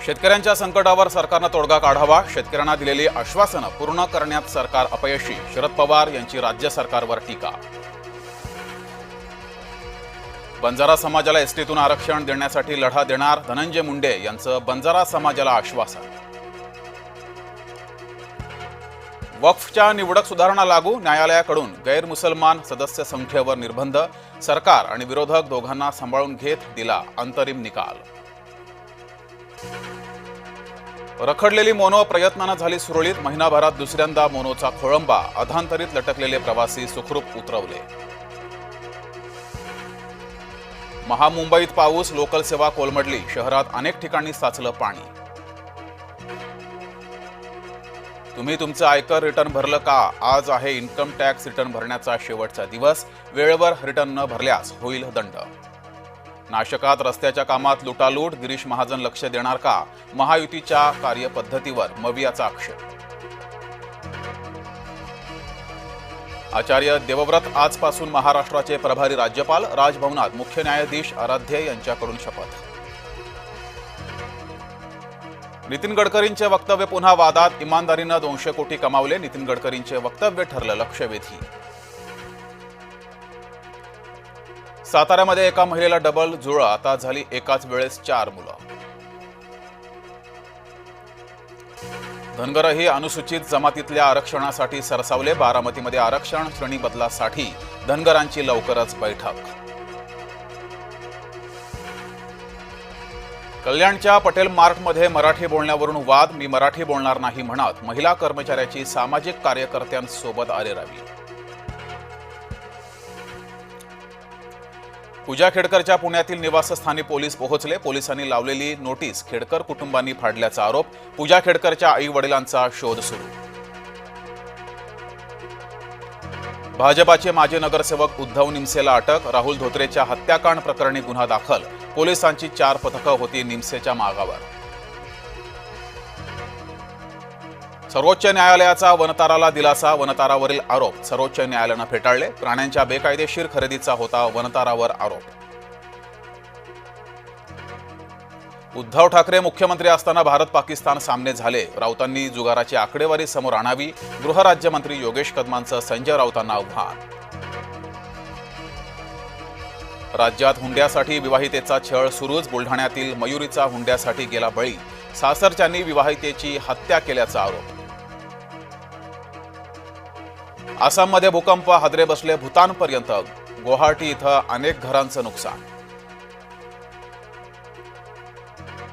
शेतकऱ्यांच्या संकटावर सरकारनं तोडगा काढावा, शेतकऱ्यांना दिलेली आश्वासनं पूर्ण करण्यात सरकार अपयशी, शरद पवार यांची राज्य सरकारवर टीका. बंजारा समाजाला एसटीतून आरक्षण देण्यासाठी लढा देणार, धनंजय मुंडे यांचं बंजारा समाजाला आश्वासन. वक्फच्या निवडक सुधारणा लागू, न्यायालयाकडून गैरमुसलमान सदस्य संख्येवर निर्बंध, सरकार आणि विरोधक दोघांना सांभाळून घेत दिला अंतरिम निकाल. रखडलेली मोनो प्रयत्नानं झाली सुरळीत, महिनाभरात दुसऱ्यांदा मोनोचा खोळंबा, अधांतरीत लटकलेले प्रवासी सुखरूप उतरवले. महामुंबईत पाऊस, लोकल सेवा कोलमडली, शहरात अनेक ठिकाणी साचलं पाणी. तुम्ही तुमचं आयकर रिटर्न भरलं का? आज आहे इन्कम टॅक्स रिटर्न भरण्याचा शेवटचा दिवस, वेळेवर रिटर्न न भरल्यास होईल दंड. नाशकात रस्त्याच्या कामात लुटालूट, गिरीश महाजन लक्ष देणार का? महायुतीच्या कार्यपद्धतीवर मवियाचा आक्षेप. आचार्य देवव्रत आजपासून महाराष्ट्राचे प्रभारी राज्यपाल, राजभवनात मुख्य न्यायाधीश आराध्य यांच्याकडून शपथ. नितीन गडकरींचे वक्तव्य पुन्हा वादात, इमानदारीनं 200 कोटी कमावले, नितीन गडकरींचे वक्तव्य ठरलं लक्षवेधी. साताऱ्यामध्ये एका महिलेला डबल जुळं, आता झाली एकाच वेळेस 4 मुलं. धनगरही अनुसूचित जमातीतल्या आरक्षणासाठी सरसावले, बारामतीमध्ये आरक्षण श्रेणी बदलासाठी धनगरांची लवकरच बैठक. कल्याणच्या पटेल मार्टमध्ये मराठी बोलण्यावरून वाद, मी मराठी बोलणार नाही म्हणत महिला कर्मचाऱ्याची सामाजिक कार्यकर्त्यांसोबत आरेरावी. पूजा खेडकरच्या पुण्यातील निवासस्थानी पोलीस पोहोचले, पोलिसांनी लावलेली नोटीस खेडकर कुटुंबांनी फाडल्याचा आरोप, पूजा खेडकरच्या आई वडिलांचा शोध सुरू. भाजपाचे माजी नगरसेवक उद्धव निमसेला अटक, राहुल धोत्रेच्या हत्याकांड प्रकरणी गुन्हा दाखल, पोलिसांची 4 पथकं होती निमसेच्या मागावर. सर्वोच्च न्यायालयाचा वनताराला दिलासा, वनतारावरील आरोप सर्वोच्च न्यायालयानं फेटाळले, प्राण्यांच्या बेकायदेशीर खरेदीचा होता वनतारावर आरोप. उद्धव ठाकरे मुख्यमंत्री असताना भारत पाकिस्तान सामने झाले, राऊतांनी जुगाराची आकडेवारी समोर आणावी, गृहराज्यमंत्री योगेश कदमांचं संजय राऊतांना आव्हान. राज्यात हुंड्यासाठी विवाहितेचा छळ सुरूच, बुलढाण्यातील मयुरीचा हुंड्यासाठी गेला बळी, सासरच्यांनी विवाहितेची हत्या केल्याचा आरोप. आसाममध्ये भूकंप, हादरे बसले भूतानपर्यंत, गुवाहाटी इथं अनेक घरांचं नुकसान.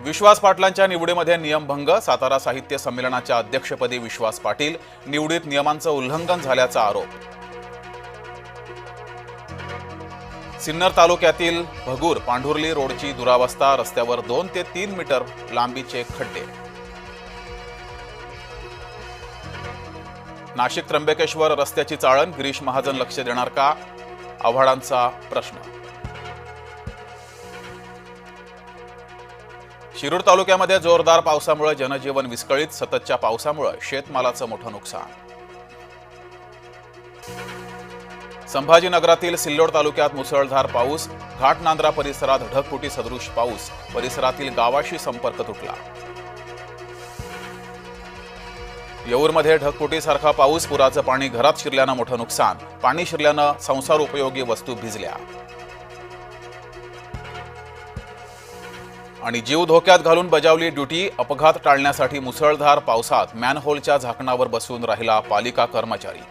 विश्वास पाटलांच्या निवडीमध्ये नियमभंग, सातारा साहित्य संमेलनाच्या अध्यक्षपदी विश्वास पाटील, निवडीत नियमांचं उल्लंघन झाल्याचा आरोप. सिन्नर तालुक्यातील भगूर पांढुर्ली रोडची दुरावस्था, रस्त्यावर 2 ते 3 मीटर लांबीचे खड्डे. नाशिक त्र्यंबकेश्वर रस्त्याची चाळण, गिरीश महाजन लक्ष देणार का? आव्हाडांचा प्रश्न. शिरूर तालुक्यामध्ये जोरदार पावसामुळे जनजीवन विस्कळीत, सततच्या पावसामुळे शेतमालाचं मोठं नुकसान. संभाजीनगरातील सिल्लोड तालुक्यात मुसळधार पाऊस, घाटनांद्रा परिसरात ढगफुटी सदृश पाऊस, परिसरातील गावाशी संपर्क तुटला. येऊरमध्ये ढगफुटीसारखा पाऊस, पुराचं पाणी घरात शिरल्यानं मोठं नुकसान, पाणी शिरल्यानं संसार उपयोगी वस्तू भिजल्या. आणि जीव धोक्यात घालून बजावली ड्युटी, अपघात टाळण्यासाठी मुसळधार पावसात मॅनहोलच्या झाकणावर बसून राहिला पालिका कर्मचारी.